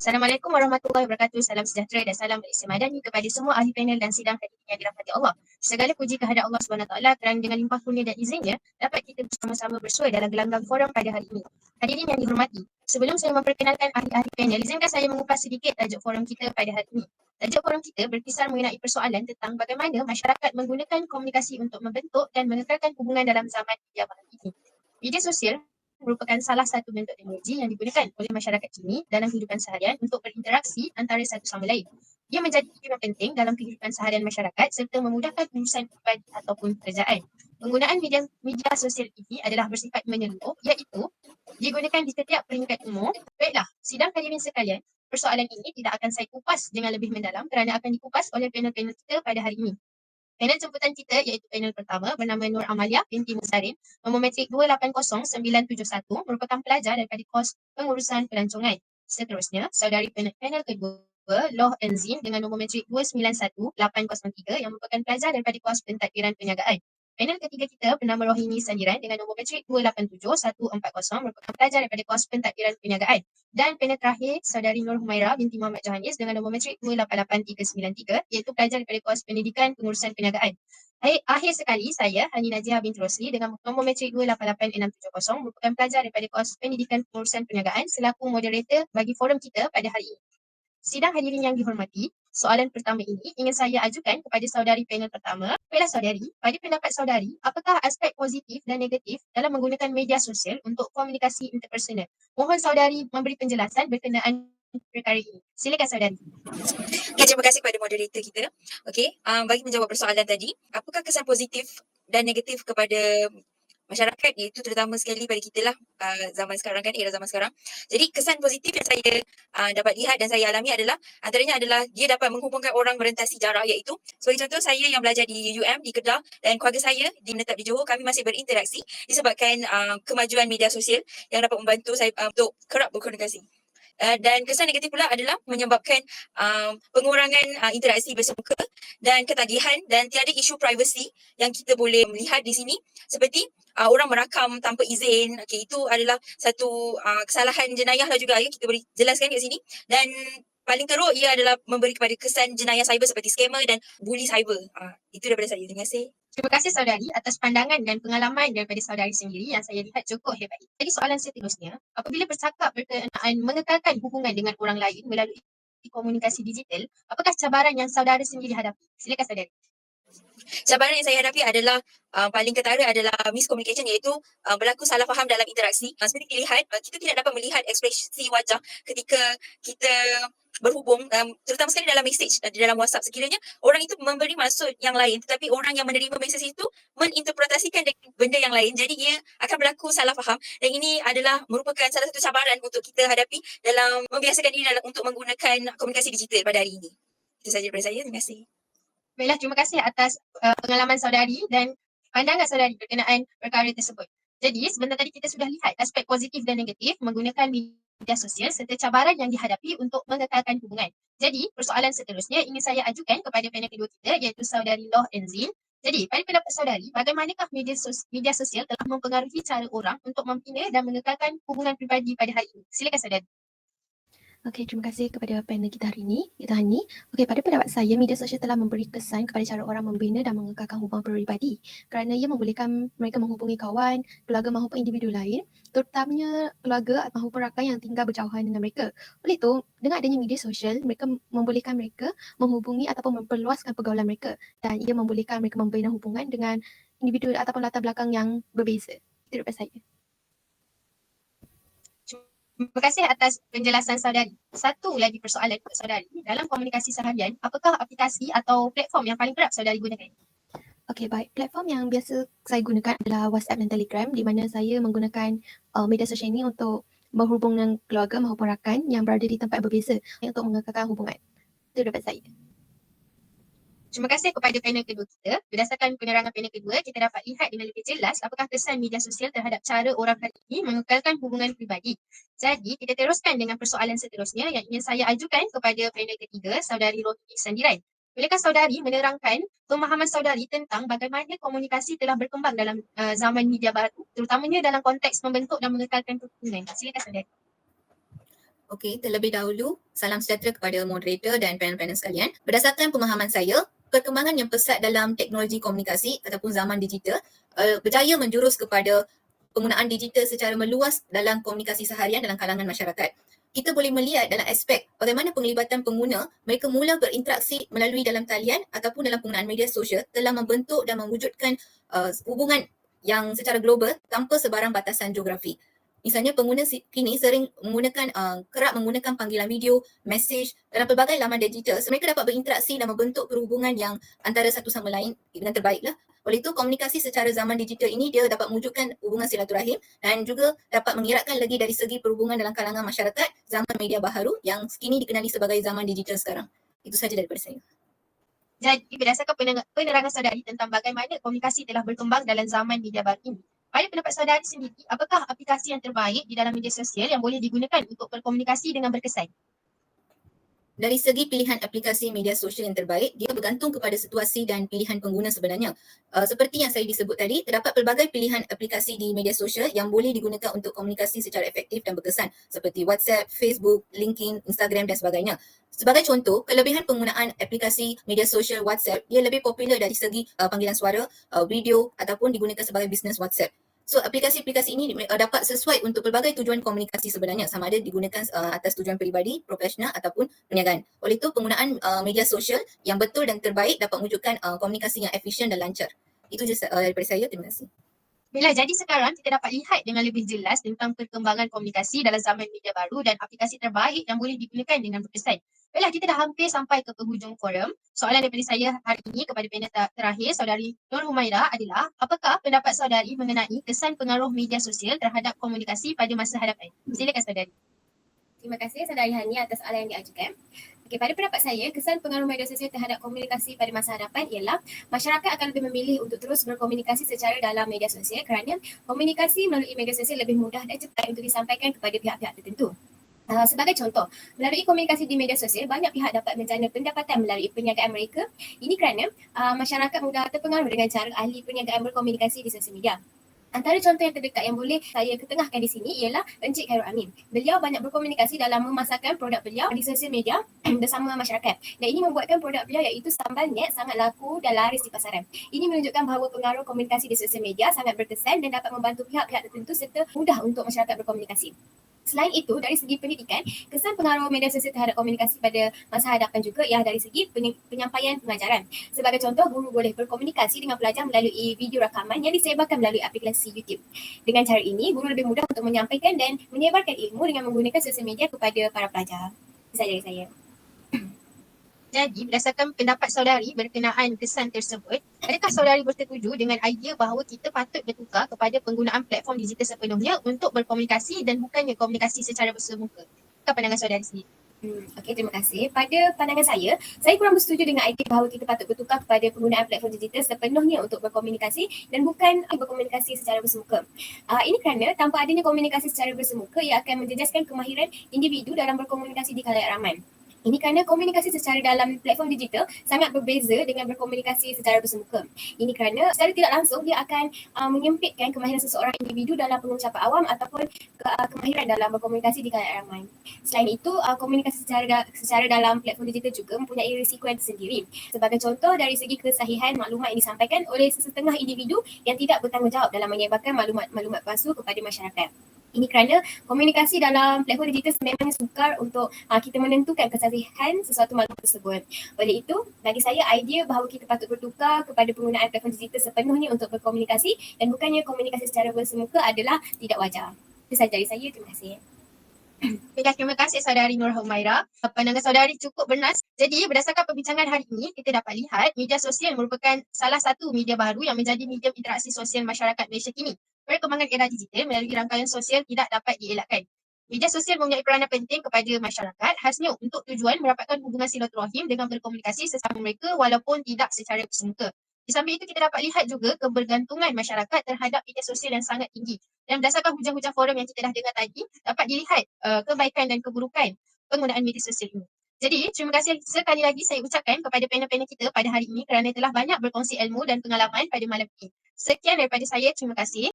Assalamualaikum warahmatullahi wabarakatuh. Salam sejahtera dan salam berislam madani kepada semua ahli panel dan sidang hari ini yang dirahmati Allah. Segala puji kehadap Allah SWT kerana dengan limpah kurnia dan izinnya dapat kita bersama-sama bersua dalam gelanggang forum pada hari ini. Hadirin yang dihormati, sebelum saya memperkenalkan ahli-ahli panel, izinkan saya mengupas sedikit tajuk forum kita pada hari ini. Tajuk forum kita berkisar mengenai persoalan tentang bagaimana masyarakat menggunakan komunikasi untuk membentuk dan mengekalkan hubungan dalam zaman media baru ini. Media sosial merupakan salah satu bentuk teknologi yang digunakan oleh masyarakat kini dalam kehidupan seharian untuk berinteraksi antara satu sama lain. Ia menjadi bahagian penting dalam kehidupan seharian masyarakat serta memudahkan urusan pribadi ataupun pekerjaan. Penggunaan media sosial ini adalah bersifat menyeluruh, iaitu digunakan di setiap peringkat umur. Baiklah, sidang hadirin sekalian, persoalan ini tidak akan saya kupas dengan lebih mendalam kerana akan dikupas oleh panel-panel kita pada hari ini. Panel jemputan kita iaitu panel pertama bernama Nur Amalia binti Musarin, nombor metrik 280971, merupakan pelajar daripada kos pengurusan pelancongan. Seterusnya, saudari panel kedua Loh Enzin dengan nombor metrik 291803 yang merupakan pelajar daripada kos pentadbiran perniagaan. Panel ketiga kita bernama Rohini Sandiran dengan nombor metrik 287140 merupakan pelajar daripada kos pentadbiran perniagaan. Dan panel terakhir, saudari Nur Humaira binti Muhammad Jahanis dengan nombor metrik 288393 iaitu pelajar daripada kos pendidikan pengurusan perniagaan. Akhir sekali, saya Hani Najiha binti Rosli dengan nombor metrik 288670 merupakan pelajar daripada kos pendidikan pengurusan perniagaan selaku moderator bagi forum kita pada hari ini. Sidang hadirin yang dihormati, soalan pertama ini ingin saya ajukan kepada saudari panel pertama. Baiklah saudari, pada pendapat saudari, apakah aspek positif dan negatif dalam menggunakan media sosial untuk komunikasi interpersonal? Mohon saudari memberi penjelasan berkenaan perkara ini. Silakan saudari. Okay, terima kasih kepada moderator kita. Okey, bagi menjawab persoalan tadi, apakah kesan positif dan negatif kepada masyarakat, iaitu terutama sekali pada kita lah zaman sekarang kan, era zaman sekarang. Jadi kesan positif yang saya dapat lihat dan saya alami adalah antaranya adalah dia dapat menghubungkan orang merentasi jarak, iaitu sebagai contoh saya yang belajar di UM di Kedah dan keluarga saya di menetap di Johor, kami masih berinteraksi disebabkan kemajuan media sosial yang dapat membantu saya untuk kerap berkomunikasi. Dan kesan negatif pula adalah menyebabkan pengurangan interaksi bersemuka dan ketagihan dan tiada isu privasi yang kita boleh melihat di sini seperti orang merakam tanpa izin. Okey, itu adalah satu kesalahan jenayah lah juga, ya, kita boleh jelaskan kat sini. Dan paling teruk ia adalah memberi kepada kesan jenayah cyber seperti scammer dan bully cyber. Itu daripada saya. Terima kasih. Terima kasih saudari atas pandangan dan pengalaman daripada saudari sendiri yang saya lihat cukup hebat. Jadi soalan seterusnya, apabila bercakap berkenaan mengekalkan hubungan dengan orang lain melalui komunikasi digital, apakah cabaran yang saudara sendiri hadapi? Silakan saudari. Cabaran yang saya hadapi adalah paling ketara adalah miscommunication, iaitu berlaku salah faham dalam interaksi. Seperti dilihat, kita tidak dapat melihat ekspresi wajah ketika kita berhubung, terutama sekali dalam message di dalam WhatsApp. Sekiranya orang itu memberi maksud yang lain tetapi orang yang menerima message itu meninterpretasikan benda yang lain, jadi ia akan berlaku salah faham, dan ini adalah merupakan salah satu cabaran untuk kita hadapi dalam membiasakan diri untuk menggunakan komunikasi digital pada hari ini. Itu sahaja daripada saya. Terima kasih. Baiklah, terima kasih atas pengalaman saudari dan pandangan saudari berkenaan perkara tersebut. Jadi sebentar tadi kita sudah lihat aspek positif dan negatif menggunakan media sosial serta cabaran yang dihadapi untuk mengekalkan hubungan. Jadi persoalan seterusnya ingin saya ajukan kepada panel kedua kita iaitu saudari Loh Enzin. Jadi pada pendapat saudari, bagaimanakah media sosial telah mempengaruhi cara orang untuk membina dan mengekalkan hubungan pribadi pada hari ini? Silakan saudari. Okey, terima kasih kepada panel kita hari ini, Kita Hani. Okey, pada pendapat saya, media sosial telah memberi kesan kepada cara orang membina dan mengekalkan hubungan peribadi kerana ia membolehkan mereka menghubungi kawan, keluarga maupun individu lain, terutamanya keluarga maupun rakan yang tinggal berjauhan dengan mereka. Oleh itu, dengan adanya media sosial, mereka membolehkan mereka menghubungi ataupun memperluaskan pergaulan mereka dan ia membolehkan mereka membina hubungan dengan individu ataupun latar belakang yang berbeza. Itu daripada saya. Terima kasih atas penjelasan saudari. Satu lagi persoalan untuk saudari. Dalam komunikasi seharian, apakah aplikasi atau platform yang paling kerap saudari gunakan? Okey, baik. Platform yang biasa saya gunakan adalah WhatsApp dan Telegram, di mana saya menggunakan media sosial ini untuk berhubung dengan keluarga maupun rakan yang berada di tempat berbeza untuk mengekalkan hubungan. Itu daripada saya. Terima kasih kepada panel kedua kita. Berdasarkan penerangan panel kedua, kita dapat lihat dengan lebih jelas apakah kesan media sosial terhadap cara orang hari ini mengekalkan hubungan pribadi. Jadi, kita teruskan dengan persoalan seterusnya yang ingin saya ajukan kepada panel ketiga, saudari Rohini Sandiran. Bolehkah saudari menerangkan pemahaman saudari tentang bagaimana komunikasi telah berkembang dalam zaman media baru, terutamanya dalam konteks membentuk dan mengekalkan kerukunan? Silakan saudari. Okey, terlebih dahulu, salam sejahtera kepada moderator dan panel-panel sekalian. Berdasarkan pemahaman saya, perkembangan yang pesat dalam teknologi komunikasi ataupun zaman digital berjaya menjurus kepada penggunaan digital secara meluas dalam komunikasi seharian dalam kalangan masyarakat. Kita boleh melihat dalam aspek bagaimana penglibatan pengguna, mereka mula berinteraksi melalui dalam talian ataupun dalam penggunaan media sosial telah membentuk dan mewujudkan hubungan yang secara global tanpa sebarang batasan geografi. Misalnya pengguna kini sering menggunakan kerap menggunakan panggilan video, mesej dalam pelbagai laman digital. So, mereka dapat berinteraksi dan membentuk perhubungan yang antara satu sama lain dengan terbaiklah. Oleh itu, komunikasi secara zaman digital ini dia dapat mewujudkan hubungan silaturahim dan juga dapat mengeratkan lagi dari segi perhubungan dalam kalangan masyarakat zaman media baharu yang kini dikenali sebagai zaman digital sekarang. Itu sahaja daripada saya. Jadi berdasarkan penerangan saudari tentang bagaimana komunikasi telah berkembang dalam zaman media baru ini, pada pendapat saudari sendiri, apakah aplikasi yang terbaik di dalam media sosial yang boleh digunakan untuk berkomunikasi dengan berkesan? Dari segi pilihan aplikasi media sosial yang terbaik, dia bergantung kepada situasi dan pilihan pengguna sebenarnya. Seperti yang saya disebut tadi, terdapat pelbagai pilihan aplikasi di media sosial yang boleh digunakan untuk komunikasi secara efektif dan berkesan seperti WhatsApp, Facebook, LinkedIn, Instagram dan sebagainya. Sebagai contoh, kelebihan penggunaan aplikasi media sosial WhatsApp, dia lebih popular dari segi panggilan suara, video ataupun digunakan sebagai bisnes WhatsApp. So, aplikasi-aplikasi ini dapat sesuai untuk pelbagai tujuan komunikasi sebenarnya, sama ada digunakan atas tujuan peribadi, profesional ataupun perniagaan. Oleh itu, penggunaan media sosial yang betul dan terbaik dapat mewujudkan komunikasi yang efisien dan lancar. Itu je daripada saya. Terima kasih. Bila jadi sekarang kita dapat lihat dengan lebih jelas tentang perkembangan komunikasi dalam zaman media baru dan aplikasi terbaik yang boleh digunakan dengan berkesan. Baiklah, kita dah hampir sampai ke penghujung forum. Soalan daripada saya hari ini kepada panel terakhir, saudari Nur Humaira adalah, apakah pendapat saudari mengenai kesan pengaruh media sosial terhadap komunikasi pada masa hadapan? Silakan saudari. Terima kasih saudari Hani atas soalan yang diajukan. Okay, pada pendapat saya, kesan pengaruh media sosial terhadap komunikasi pada masa hadapan ialah masyarakat akan lebih memilih untuk terus berkomunikasi secara dalam media sosial kerana komunikasi melalui media sosial lebih mudah dan cepat untuk disampaikan kepada pihak-pihak tertentu. Sebagai contoh, melalui komunikasi di media sosial, banyak pihak dapat menjana pendapatan melalui perniagaan mereka. Ini kerana masyarakat mudah terpengaruh dengan cara ahli perniagaan berkomunikasi di sosial media. Antara contoh yang terdekat yang boleh saya ketengahkan di sini ialah Encik Khairul Amin. Beliau banyak berkomunikasi dalam memasarkan produk beliau di sosial media bersama masyarakat. Dan ini membuatkan produk beliau iaitu sambal net sangat laku dan laris di pasaran. Ini menunjukkan bahawa pengaruh komunikasi di sosial media sangat berkesan dan dapat membantu pihak-pihak tertentu serta mudah untuk masyarakat berkomunikasi. Selain itu, dari segi pendidikan, kesan pengaruh media sosial terhadap komunikasi pada masa hadapan juga ialah dari segi penyampaian pengajaran. Sebagai contoh, guru boleh berkomunikasi dengan pelajar melalui video rakaman yang disebarkan melalui aplikasi YouTube. Dengan cara ini, guru lebih mudah untuk menyampaikan dan menyebarkan ilmu dengan menggunakan sosial media kepada para pelajar. Itu sahaja dari saya. Jadi, berdasarkan pendapat saudari berkenaan kesan tersebut, adakah saudari bersetuju dengan idea bahawa kita patut bertukar kepada penggunaan platform digital sepenuhnya untuk berkomunikasi dan bukannya komunikasi secara bersua muka? Apa pandangan saudari sendiri? Okey, terima kasih. Pada pandangan saya kurang bersetuju dengan idea bahawa kita patut bertukar kepada penggunaan platform digital sepenuhnya untuk berkomunikasi dan bukan berkomunikasi secara bersemuka. Ini kerana tanpa adanya komunikasi secara bersemuka, ia akan menjejaskan kemahiran individu dalam berkomunikasi di khalayak ramai. Ini kerana komunikasi secara dalam platform digital sangat berbeza dengan berkomunikasi secara bersemuka. Ini kerana secara tidak langsung dia akan menyempitkan kemahiran seseorang individu dalam pengucapan awam ataupun kemahiran dalam berkomunikasi di khalayak ramai. Selain itu, komunikasi secara dalam platform digital juga mempunyai risiko yang tersendiri. Sebagai contoh, dari segi kesahihan maklumat yang disampaikan oleh sesetengah individu yang tidak bertanggungjawab dalam menyebarkan maklumat palsu kepada masyarakat. Ini kerana komunikasi dalam platform digital memang sukar untuk kita menentukan kesahihan sesuatu maklumat tersebut. Oleh itu, bagi saya idea bahawa kita patut bertukar kepada penggunaan platform digital sepenuhnya untuk berkomunikasi dan bukannya komunikasi secara bersemuka adalah tidak wajar. Itu sahaja dari saya. Terima kasih. Baiklah, terima kasih saudari Nur Humaira. Pandangan saudari cukup bernas. Jadi, berdasarkan perbincangan hari ini, kita dapat lihat media sosial merupakan salah satu media baru yang menjadi medium interaksi sosial masyarakat Malaysia kini. Perkembangan era digital melalui rangkaian sosial tidak dapat dielakkan. Media sosial mempunyai peranan penting kepada masyarakat, khasnya untuk tujuan merapatkan hubungan silaturahim dengan berkomunikasi sesama mereka walaupun tidak secara bersemuka. Di samping itu, kita dapat lihat juga kebergantungan masyarakat terhadap media sosial yang sangat tinggi. Dan berdasarkan hujung-hujung forum yang kita dah dengar tadi, dapat dilihat kebaikan dan keburukan penggunaan media sosial ini. Jadi, terima kasih sekali lagi saya ucapkan kepada panel-panel kita pada hari ini kerana telah banyak berkongsi ilmu dan pengalaman pada malam ini. Sekian daripada saya, terima kasih.